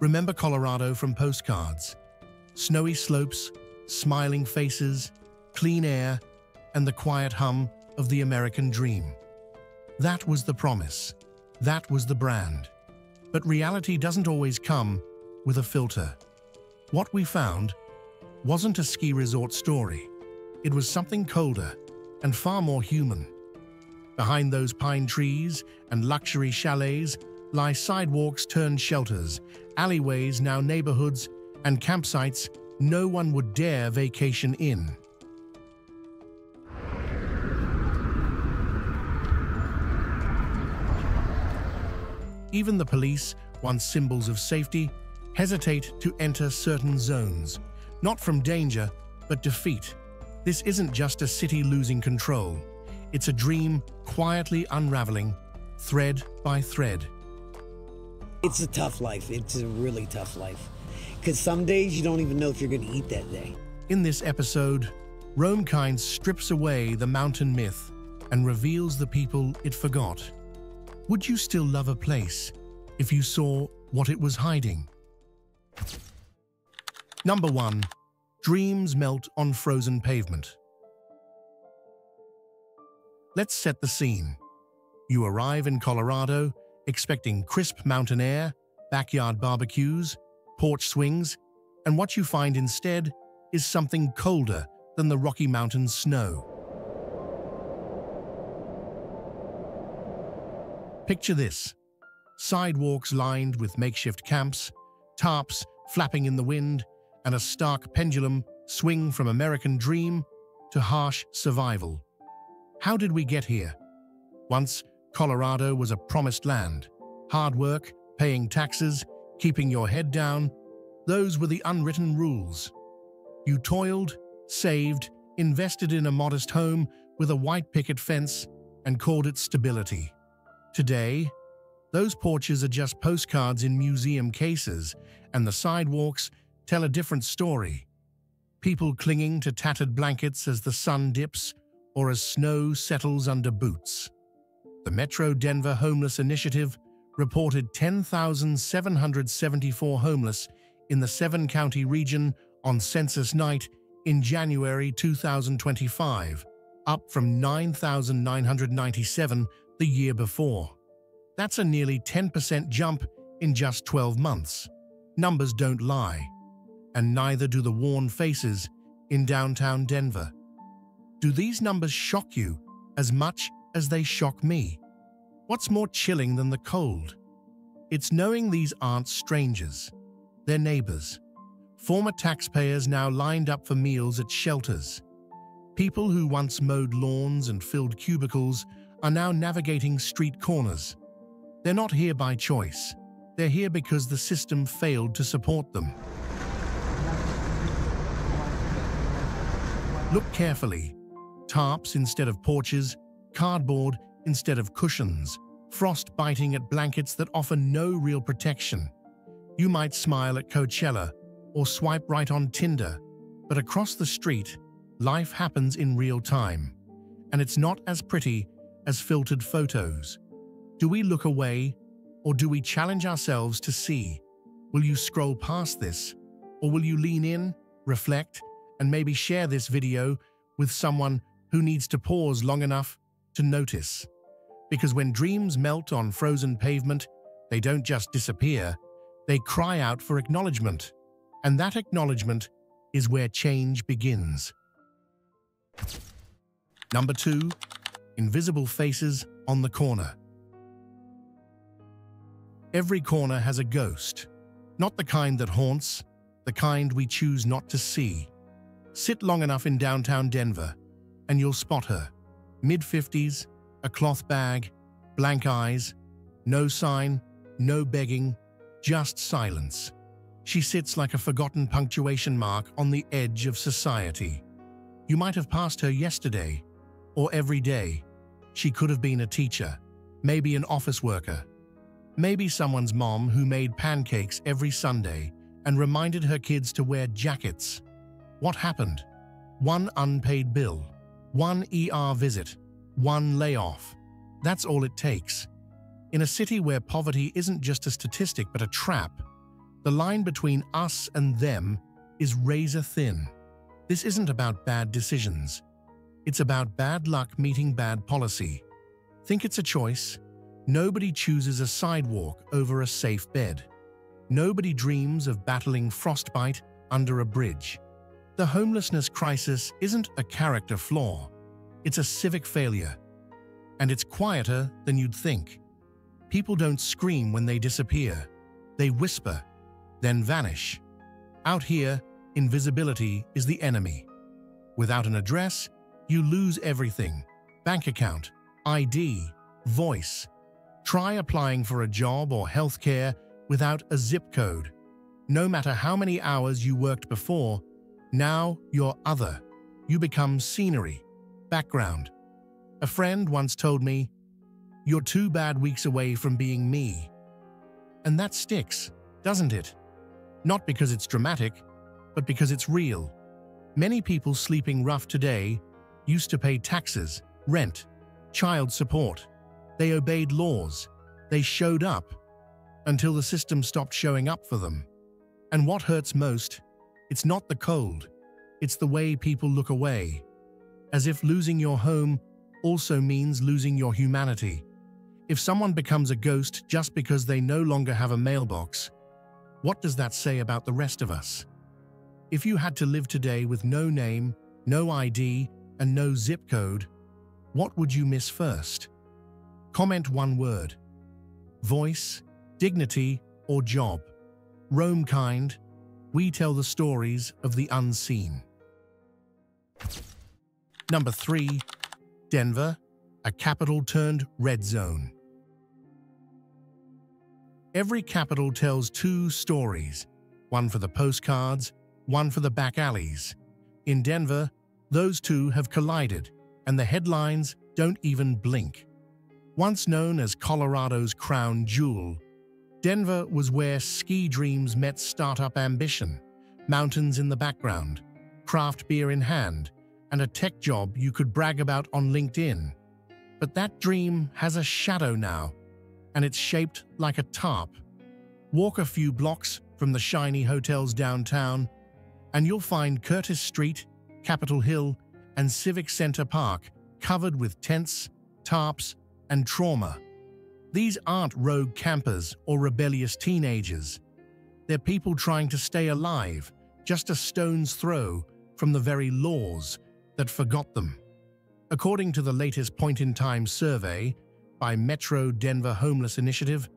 Remember Colorado from postcards. Snowy slopes, smiling faces, clean air, and the quiet hum of the American dream. That was the promise. That was the brand. But reality doesn't always come with a filter. What we found wasn't a ski resort story. It was something colder and far more human. Behind those pine trees and luxury chalets lie sidewalks turned shelters, alleyways now neighborhoods, and campsites no one would dare vacation in. Even the police, once symbols of safety, hesitate to enter certain zones, not from danger, but defeat. This isn't just a city losing control. It's a dream quietly unraveling, thread by thread. It's a tough life. It's a really tough life. Because some days you don't even know if you're going to eat that day. In this episode, RoamKind strips away the mountain myth and reveals the people it forgot. Would you still love a place if you saw what it was hiding? Number 1. Dreams melt on frozen pavement. Let's set the scene. You arrive in Colorado, expecting crisp mountain air, backyard barbecues, porch swings, and what you find instead is something colder than the Rocky Mountains snow. Picture this: sidewalks lined with makeshift camps, tarps flapping in the wind, and a stark pendulum swing from American dream to harsh survival. How did we get here? Once, Colorado was a promised land. Hard work, paying taxes, keeping your head down, those were the unwritten rules. You toiled, saved, invested in a modest home with a white picket fence, and called it stability. Today, those porches are just postcards in museum cases, and the sidewalks tell a different story. People clinging to tattered blankets as the sun dips or as snow settles under boots. The Metro Denver Homeless Initiative reported 10,774 homeless in the 7-county region on census night in January 2025, up from 9,997 the year before. That's a nearly 10% jump in just 12 months. Numbers don't lie, and neither do the worn faces in downtown Denver. Do these numbers shock you as much as they shock me? What's more chilling than the cold? It's knowing these aren't strangers. They're neighbors. Former taxpayers now lined up for meals at shelters. People who once mowed lawns and filled cubicles are now navigating street corners. They're not here by choice. They're here because the system failed to support them. Look carefully. Tarps instead of porches, cardboard instead of cushions, frost biting at blankets that offer no real protection. You might smile at Coachella or swipe right on Tinder, but across the street, life happens in real time, and it's not as pretty as filtered photos. Do we look away, or do we challenge ourselves to see? Will you scroll past this, or will you lean in, reflect, and maybe share this video with someone who needs to pause long enough to notice? Because when dreams melt on frozen pavement, they don't just disappear, they cry out for acknowledgement. And that acknowledgement is where change begins. Number 2. Invisible faces on the corner. Every corner has a ghost. Not the kind that haunts, the kind we choose not to see. Sit long enough in downtown Denver, and you'll spot her. Mid-50s, a cloth bag, blank eyes, no sign, no begging, just silence. She sits like a forgotten punctuation mark on the edge of society. You might have passed her yesterday, or every day. She could have been a teacher, maybe an office worker, maybe someone's mom who made pancakes every Sunday and reminded her kids to wear jackets. What happened? One unpaid bill, one ER visit, one layoff. That's all it takes. In a city where poverty isn't just a statistic but a trap, The line between us and them is razor thin. This isn't about bad decisions. It's about bad luck meeting bad policy. Think it's a choice? Nobody chooses a sidewalk over a safe bed. Nobody dreams of battling frostbite under a bridge. The homelessness crisis isn't a character flaw. It's a civic failure. And it's quieter than you'd think. People don't scream when they disappear. They whisper, then vanish. Out here, invisibility is the enemy. Without an address, you lose everything: bank account, ID, voice. Try applying for a job or healthcare without a zip code. No matter how many hours you worked before, now you're other. You become scenery, background. A friend once told me, "You're 2 bad weeks away from being me." And that sticks, doesn't it? Not because it's dramatic, but because it's real. Many people sleeping rough today used to pay taxes, rent, child support. They obeyed laws. They showed up until the system stopped showing up for them. And what hurts most, it's not the cold, it's the way people look away. As if losing your home also means losing your humanity. If someone becomes a ghost just because they no longer have a mailbox, what does that say about the rest of us? If you had to live today with no name, no ID, and no zip code, what would you miss first? Comment one word: voice, dignity, or job. RoamKind, we tell the stories of the unseen. Number 3. Denver, a capital turned red zone. Every capital tells 2 stories, one for the postcards, one for the back alleys. In Denver, those 2 have collided, and the headlines don't even blink. Once known as Colorado's crown jewel, Denver was where ski dreams met startup ambition, mountains in the background, craft beer in hand, and a tech job you could brag about on LinkedIn. But that dream has a shadow now, and it's shaped like a tarp. Walk a few blocks from the shiny hotels downtown, and you'll find Curtis Street, Capitol Hill, and Civic Center Park covered with tents, tarps, and trauma. These aren't rogue campers or rebellious teenagers. They're people trying to stay alive, just a stone's throw from the very laws that forgot them. According to the latest point-in-time survey by Metro Denver Homeless Initiative,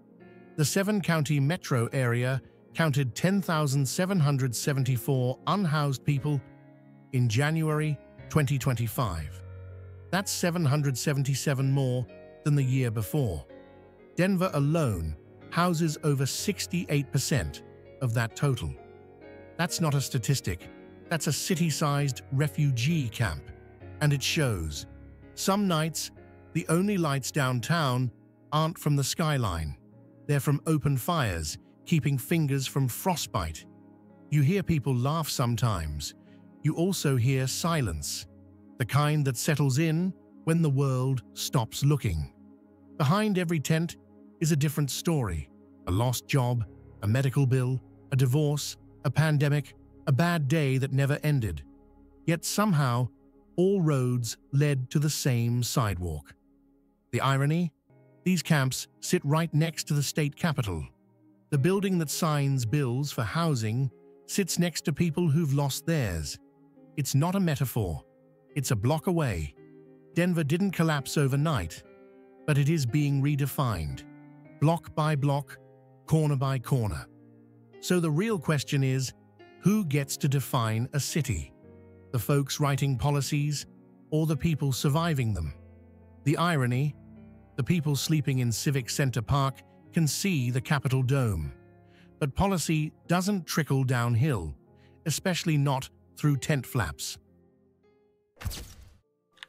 the 7-county metro area counted 10,774 unhoused people in January 2025. That's 777 more than the year before. Denver alone houses over 68% of that total. That's not a statistic. That's a city-sized refugee camp. And it shows. Some nights, the only lights downtown aren't from the skyline. They're from open fires, keeping fingers from frostbite. You hear people laugh sometimes. You also hear silence, the kind that settles in when the world stops looking. Behind every tent is a different story: a lost job, a medical bill, a divorce, a pandemic, a bad day that never ended. Yet somehow, all roads led to the same sidewalk. The irony? These camps sit right next to the state capitol. The building that signs bills for housing sits next to people who've lost theirs. It's not a metaphor. It's a block away. Denver didn't collapse overnight, but it is being redefined, block by block, corner by corner. So the real question is, who gets to define a city? The folks writing policies, or the people surviving them? The irony: the people sleeping in Civic Center Park can see the Capitol Dome. But policy doesn't trickle downhill, especially not through tent flaps.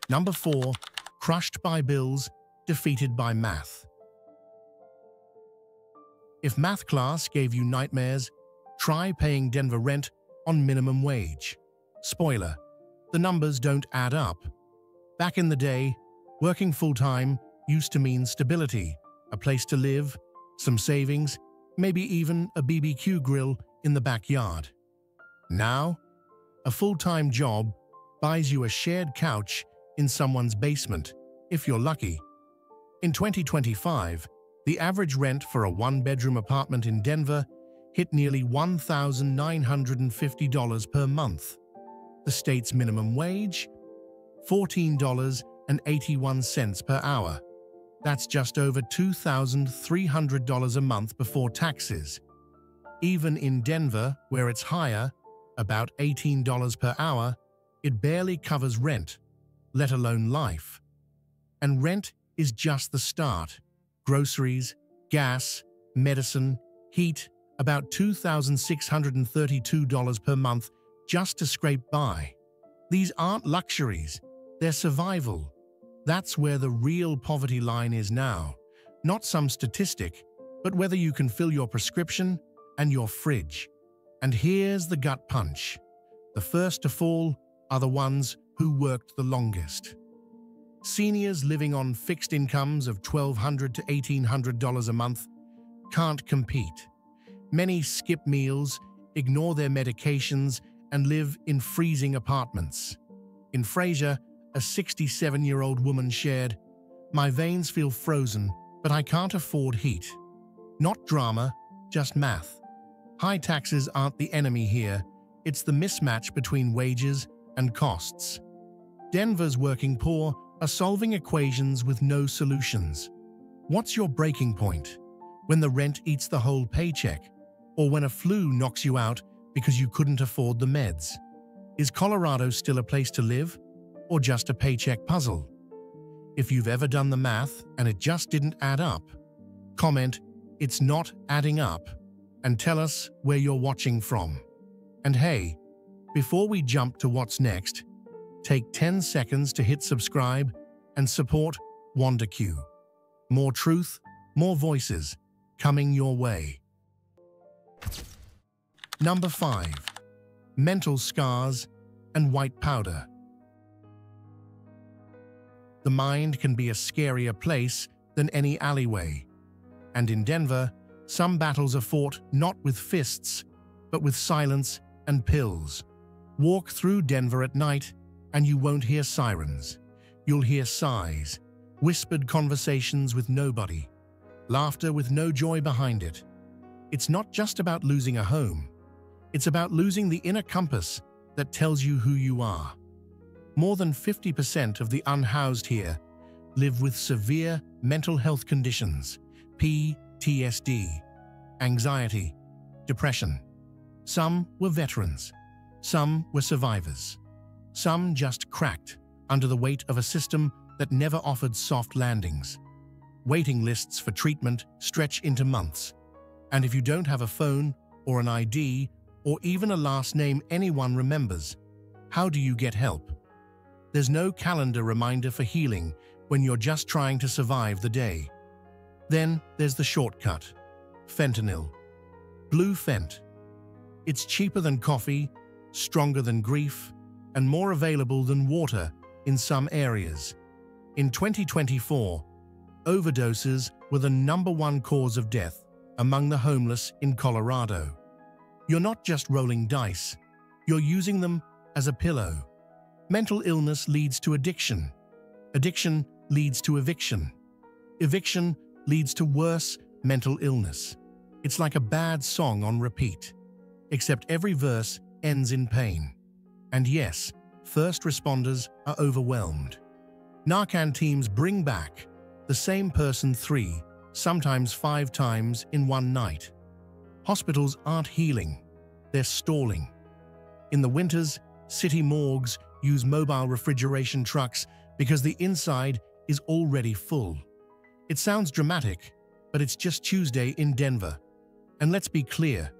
Number 4. Crushed by bills, defeated by math. If math class gave you nightmares, try paying Denver rent on minimum wage. Spoiler: the numbers don't add up. Back in the day, working full-time used to mean stability, a place to live, some savings, maybe even a BBQ grill in the backyard. Now, a full-time job buys you a shared couch in someone's basement, if you're lucky. In 2025, the average rent for a one-bedroom apartment in Denver hit nearly $1,950 per month. The state's minimum wage? $14.81 per hour. That's just over $2,300 a month before taxes. Even in Denver, where it's higher, about $18 per hour, it barely covers rent, let alone life. And rent is just the start. Groceries, gas, medicine, heat, about $2,632 per month just to scrape by. These aren't luxuries, they're survival. That's where the real poverty line is now. Not some statistic, but whether you can fill your prescription and your fridge. And here's the gut punch. The first to fall are the ones who worked the longest. Seniors living on fixed incomes of $1,200 to $1,800 a month can't compete. Many skip meals, ignore their medications, and live in freezing apartments. In Frasier, a 67-year-old woman shared, "My veins feel frozen, but I can't afford heat." Not drama, just math. High taxes aren't the enemy here, it's the mismatch between wages and costs. Denver's working poor are solving equations with no solutions. What's your breaking point? When the rent eats the whole paycheck? Or when a flu knocks you out because you couldn't afford the meds? Is Colorado still a place to live? Or just a paycheck puzzle? If you've ever done the math and it just didn't add up, comment, "It's not adding up," and tell us where you're watching from. And hey, before we jump to what's next, take 10 seconds to hit subscribe and support WandaQ. More truth, more voices, coming your way. Number 5. Mental scars and white powder. The mind can be a scarier place than any alleyway. And in Denver, some battles are fought not with fists, but with silence and pills. Walk through Denver at night, and you won't hear sirens. You'll hear sighs, whispered conversations with nobody, laughter with no joy behind it. It's not just about losing a home. It's about losing the inner compass that tells you who you are. More than 50% of the unhoused here live with severe mental health conditions, PTSD, anxiety, depression. Some were veterans. Some were survivors. Some just cracked under the weight of a system that never offered soft landings. Waiting lists for treatment stretch into months. And if you don't have a phone or an ID or even a last name anyone remembers, how do you get help? There's no calendar reminder for healing when you're just trying to survive the day. Then there's the shortcut: fentanyl. Blue Fent. It's cheaper than coffee, stronger than grief, and more available than water in some areas. In 2024, overdoses were the #1 cause of death among the homeless in Colorado. You're not just rolling dice, you're using them as a pillow. Mental illness leads to addiction. Addiction leads to eviction. Eviction leads to worse mental illness. It's like a bad song on repeat, except every verse ends in pain. And yes, first responders are overwhelmed. Narcan teams bring back the same person 3, sometimes 5 times in one night. Hospitals aren't healing, they're stalling. In the winters, city morgues use mobile refrigeration trucks because the inside is already full. It sounds dramatic, but it's just Tuesday in Denver. And let's be clear,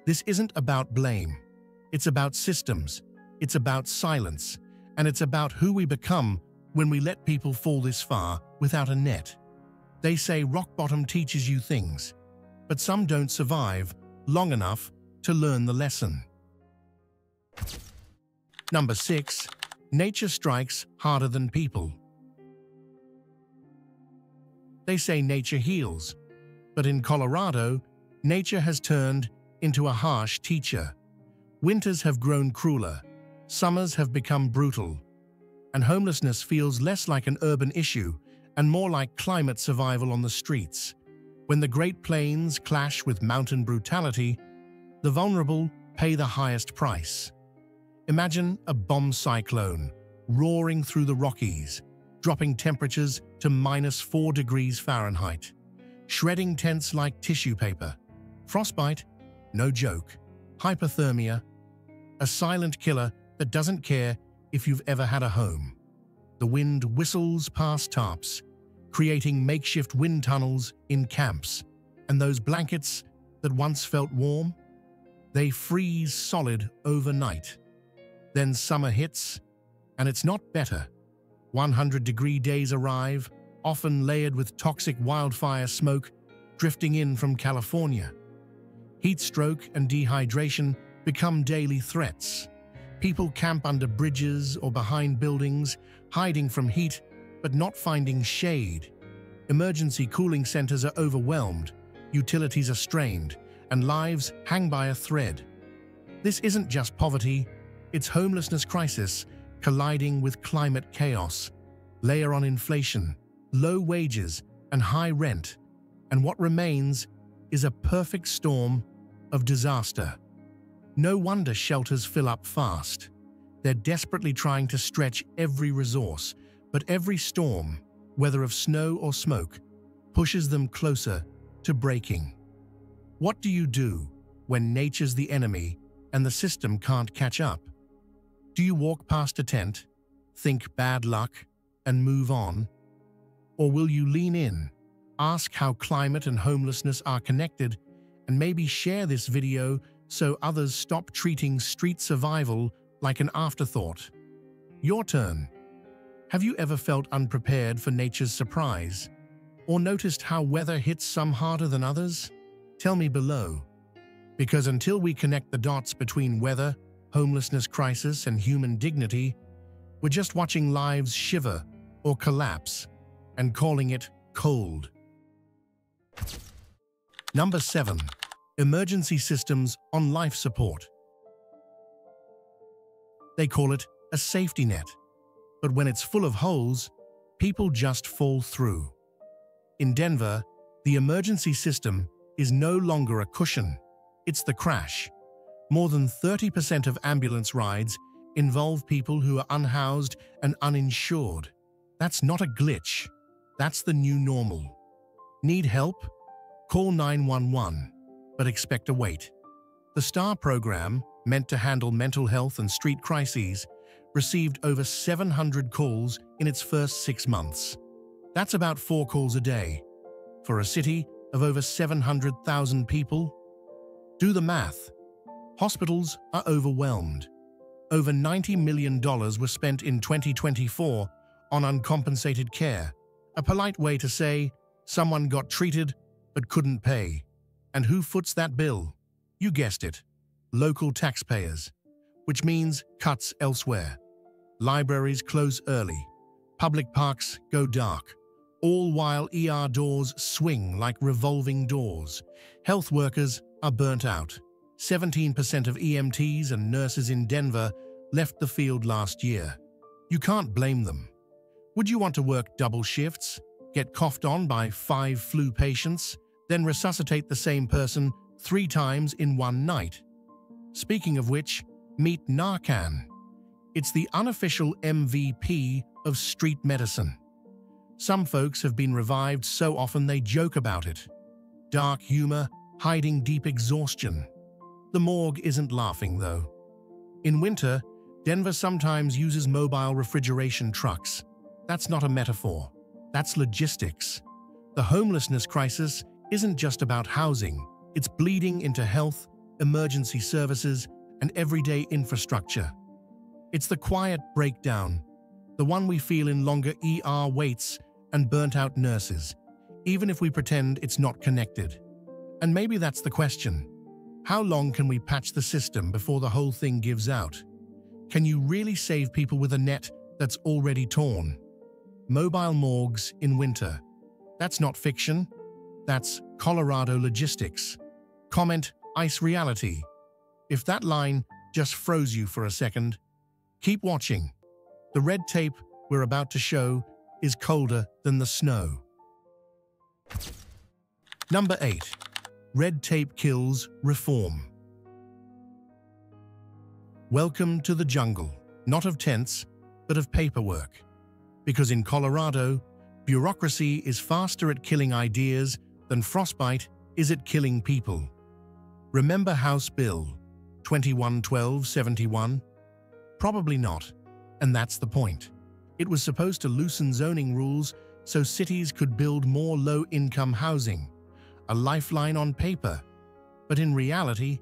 this isn't about blame. It's about systems, it's about silence, and it's about who we become when we let people fall this far without a net. They say rock bottom teaches you things, but some don't survive long enough to learn the lesson. Number 6. Nature strikes harder than people. They say nature heals, but in Colorado, Nature has turned into a harsh teacher. Winters have grown crueler, summers have become brutal, and homelessness feels less like an urban issue and more like climate survival on the streets. When the Great Plains clash with mountain brutality, the vulnerable pay the highest price. Imagine a bomb cyclone roaring through the Rockies, dropping temperatures to -4 degrees Fahrenheit, shredding tents like tissue paper. Frostbite? No joke. Hypothermia? A silent killer that doesn't care if you've ever had a home. The wind whistles past tarps, creating makeshift wind tunnels in camps, and those blankets that once felt warm, they freeze solid overnight. Then summer hits, and it's not better. 100-degree days arrive, often layered with toxic wildfire smoke drifting in from California. Heat stroke and dehydration become daily threats. People camp under bridges or behind buildings, hiding from heat but not finding shade. Emergency cooling centers are overwhelmed, utilities are strained, and lives hang by a thread. This isn't just poverty, it's homelessness crisis colliding with climate chaos. Layer on inflation, low wages, and high rent, and what remains is a perfect storm of disaster. No wonder shelters fill up fast. They're desperately trying to stretch every resource, but every storm, whether of snow or smoke, pushes them closer to breaking. What do you do when nature's the enemy and the system can't catch up? Do you walk past a tent, think bad luck, and move on? Or will you lean in, ask how climate and homelessness are connected, and maybe share this video so others stop treating street survival like an afterthought? Your turn. Have you ever felt unprepared for nature's surprise? Or noticed how weather hits some harder than others? Tell me below. Because until we connect the dots between weather, homelessness crisis, and human dignity, we're just watching lives shiver or collapse and calling it cold. Number 7. Emergency systems on life support. They call it a safety net, but when it's full of holes, people just fall through. In Denver, the emergency system is no longer a cushion, it's the crash. More than 30% of ambulance rides involve people who are unhoused and uninsured. That's not a glitch, that's the new normal. Need help? Call 911, but expect a wait. The STAR program, meant to handle mental health and street crises, received over 700 calls in its first 6 months. That's about 4 calls a day. For a city of over 700,000 people? Do the math. Hospitals are overwhelmed. Over $90 million were spent in 2024 on uncompensated care, a polite way to say someone got treated but couldn't pay. And who foots that bill? You guessed it, local taxpayers, which means cuts elsewhere. Libraries close early, public parks go dark, all while ER doors swing like revolving doors. Health workers are burnt out. 17% of EMTs and nurses in Denver left the field last year. You can't blame them. Would you want to work double shifts, get coughed on by 5 flu patients, then resuscitate the same person 3 times in one night? Speaking of which, meet Narcan. It's the unofficial MVP of street medicine. Some folks have been revived so often they joke about it. Dark humor, hiding deep exhaustion. The morgue isn't laughing, though. In winter, Denver sometimes uses mobile refrigeration trucks. That's not a metaphor. That's logistics. The homelessness crisis isn't just about housing. It's bleeding into health, emergency services, and everyday infrastructure. It's the quiet breakdown, the one we feel in longer ER waits and burnt-out nurses, even if we pretend it's not connected. And maybe that's the question. How long can we patch the system before the whole thing gives out? Can you really save people with a net that's already torn? Mobile morgues in winter. That's not fiction. That's Colorado logistics. Comment ice reality. If that line just froze you for a second, keep watching. The red tape we're about to show is colder than the snow. Number 8. Red tape kills reform. Welcome to the jungle, not of tents, but of paperwork. Because in Colorado, bureaucracy is faster at killing ideas than frostbite is at killing people. Remember House Bill 2112-71? Probably not, and that's the point. It was supposed to loosen zoning rules so cities could build more low-income housing, a lifeline on paper. But in reality,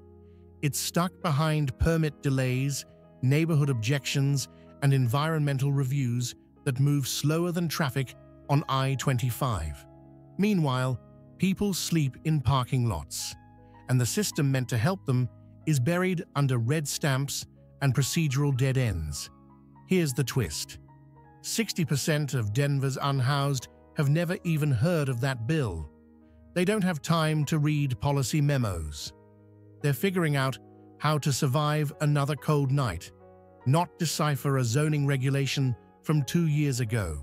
it's stuck behind permit delays, neighborhood objections, and environmental reviews that move slower than traffic on I-25. Meanwhile, people sleep in parking lots, and the system meant to help them is buried under red stamps and procedural dead ends. Here's the twist. 60% of Denver's unhoused have never even heard of that bill. They don't have time to read policy memos. They're figuring out how to survive another cold night, not decipher a zoning regulation from 2 years ago.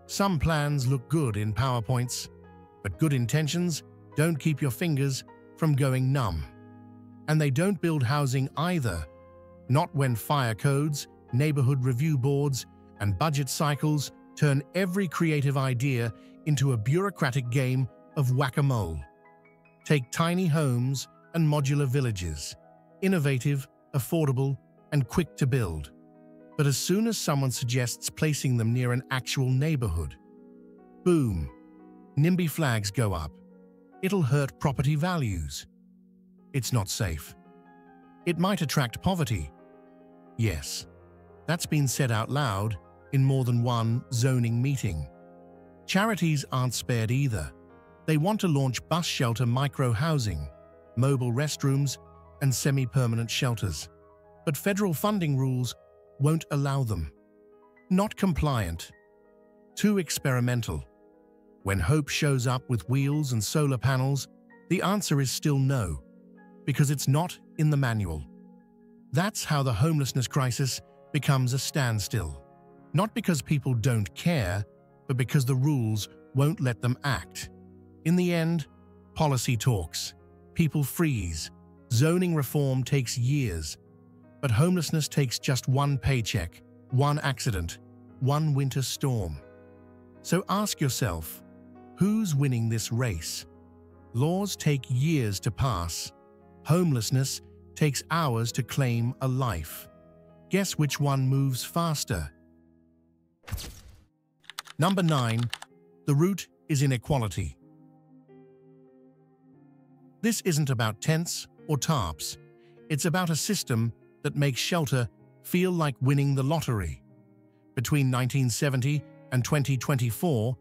Some plans look good in PowerPoints, but good intentions don't keep your fingers from going numb. And they don't build housing either, not when fire codes, neighborhood review boards, and budget cycles turn every creative idea into a bureaucratic game of whack-a-mole. Take tiny homes and modular villages, innovative, affordable, and quick to build. But as soon as someone suggests placing them near an actual neighborhood, boom, NIMBY flags go up. It'll hurt property values. It's not safe. It might attract poverty. Yes, that's been said out loud in more than one zoning meeting. Charities aren't spared either. They want to launch bus shelter micro-housing, mobile restrooms, and semi-permanent shelters. But federal funding rules won't allow them. Not compliant. Too experimental. When hope shows up with wheels and solar panels, the answer is still no, because it's not in the manual. That's how the homelessness crisis becomes a standstill. Not because people don't care, but because the rules won't let them act. In the end, policy talks, people freeze, zoning reform takes years, but homelessness takes just one paycheck, one accident, one winter storm. So ask yourself, who's winning this race? Laws take years to pass. Homelessness takes hours to claim a life. Guess which one moves faster? Number 9. The root is inequality. This isn't about tents or tarps. It's about a system that makes shelter feel like winning the lottery. Between 1970 and 2024,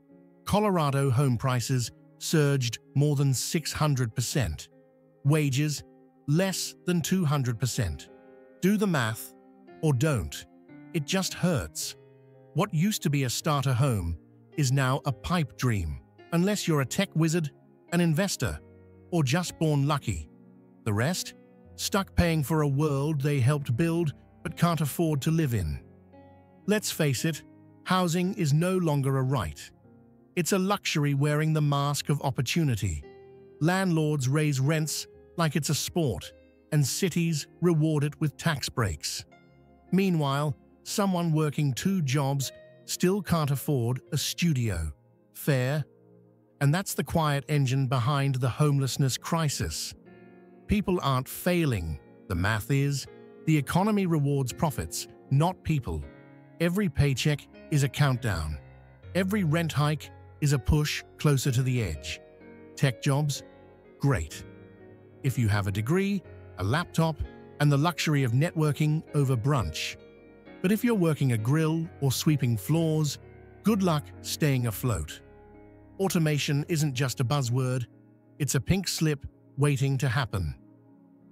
Colorado home prices surged more than 600%. Wages, less than 200%. Do the math, or don't. It just hurts. What used to be a starter home is now a pipe dream, unless you're a tech wizard, an investor, or just born lucky. The rest? Stuck paying for a world they helped build but can't afford to live in. Let's face it, housing is no longer a right. It's a luxury wearing the mask of opportunity. Landlords raise rents like it's a sport, and cities reward it with tax breaks. Meanwhile, someone working 2 jobs still can't afford a studio. Fair? And that's the quiet engine behind the homelessness crisis. People aren't failing. The math is, the economy rewards profits, not people. Every paycheck is a countdown. Every rent hike is a push closer to the edge. Tech jobs? Great. If you have a degree, a laptop, and the luxury of networking over brunch. But if you're working a grill or sweeping floors, good luck staying afloat. Automation isn't just a buzzword, it's a pink slip waiting to happen.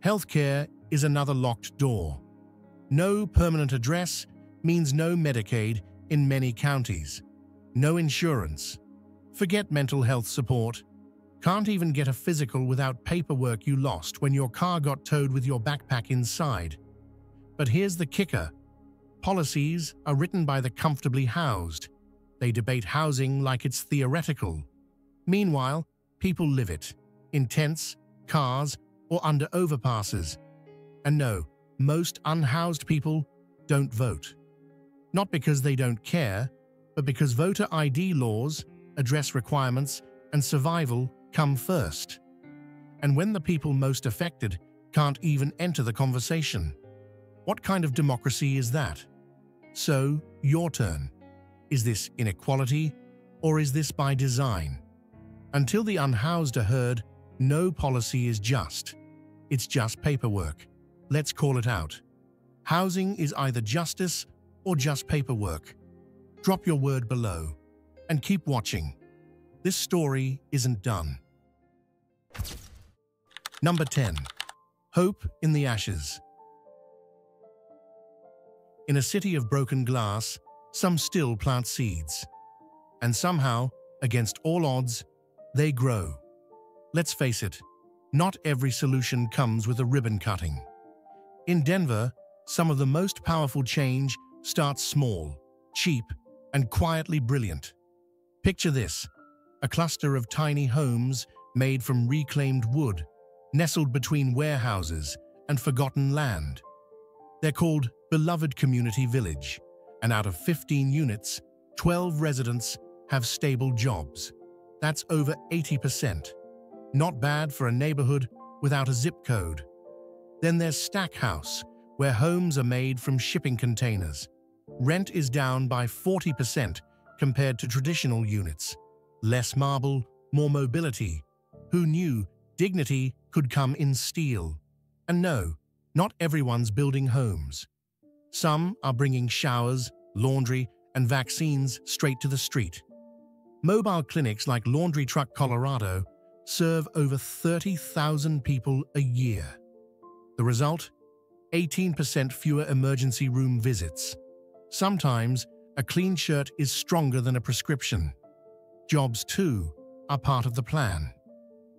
Healthcare is another locked door. No permanent address means no Medicaid in many counties. No insurance. Forget mental health support. Can't even get a physical without paperwork you lost when your car got towed with your backpack inside. But here's the kicker. Policies are written by the comfortably housed. They debate housing like it's theoretical. Meanwhile, people live it, in tents, cars, or under overpasses. And no, most unhoused people don't vote. Not because they don't care, but because voter ID laws, address requirements, and survival come first. And when the people most affected can't even enter the conversation, what kind of democracy is that? So, your turn. Is this inequality, or is this by design? Until the unhoused are heard, no policy is just. It's just paperwork. Let's call it out. Housing is either justice or just paperwork. Drop your word below and keep watching. This story isn't done. Number 10. Hope in the ashes. In a city of broken glass, some still plant seeds. And somehow, against all odds, they grow. Let's face it, not every solution comes with a ribbon cutting. In Denver, some of the most powerful change starts small, cheap, and quietly brilliant. Picture this, a cluster of tiny homes made from reclaimed wood, nestled between warehouses and forgotten land. They're called Beloved Community Village, and out of 15 units, 12 residents have stable jobs. That's over 80%. Not bad for a neighborhood without a zip code. Then there's Stack House, where homes are made from shipping containers. Rent is down by 40% compared to traditional units. Less marble, more mobility. Who knew dignity could come in steel? And no, not everyone's building homes. Some are bringing showers, laundry, and vaccines straight to the street. Mobile clinics like Laundry Truck Colorado serve over 30,000 people a year. The result? 18% fewer emergency room visits. Sometimes, a clean shirt is stronger than a prescription. Jobs, too, are part of the plan.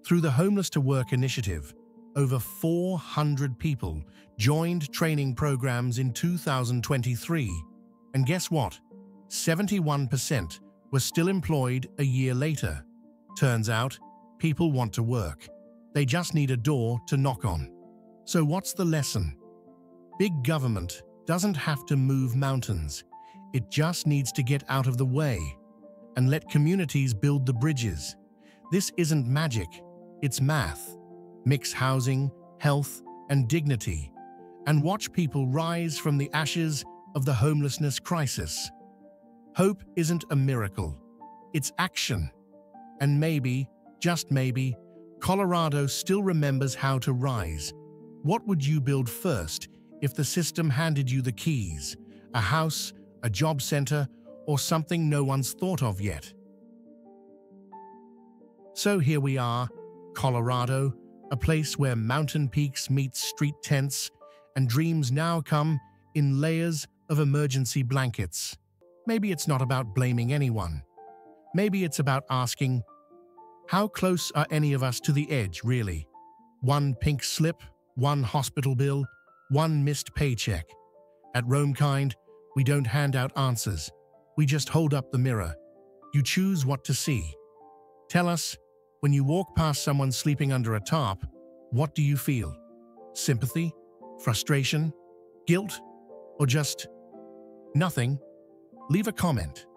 Through the Homeless to Work initiative, over 400 people joined training programs in 2023. And guess what? 71% were still employed a year later. Turns out, people want to work. They just need a door to knock on. So what's the lesson? Big government doesn't have to move mountains. It just needs to get out of the way and let communities build the bridges. This isn't magic, it's math. Mix housing, health, and dignity, and watch people rise from the ashes of the homelessness crisis. Hope isn't a miracle, it's action. And maybe, just maybe, Colorado still remembers how to rise. What would you build first if the system handed you the keys? A house, a job center, or something no one's thought of yet? So here we are, Colorado, a place where mountain peaks meet street tents, and dreams now come in layers of emergency blankets. Maybe it's not about blaming anyone. Maybe it's about asking, how close are any of us to the edge, really? One pink slip, one hospital bill, one missed paycheck. At RoamKind, we don't hand out answers. We just hold up the mirror. You choose what to see. Tell us, when you walk past someone sleeping under a tarp, what do you feel? Sympathy? Frustration? Guilt? Or just nothing? Leave a comment,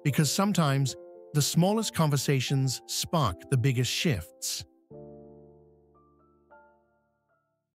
because sometimes the smallest conversations spark the biggest shifts.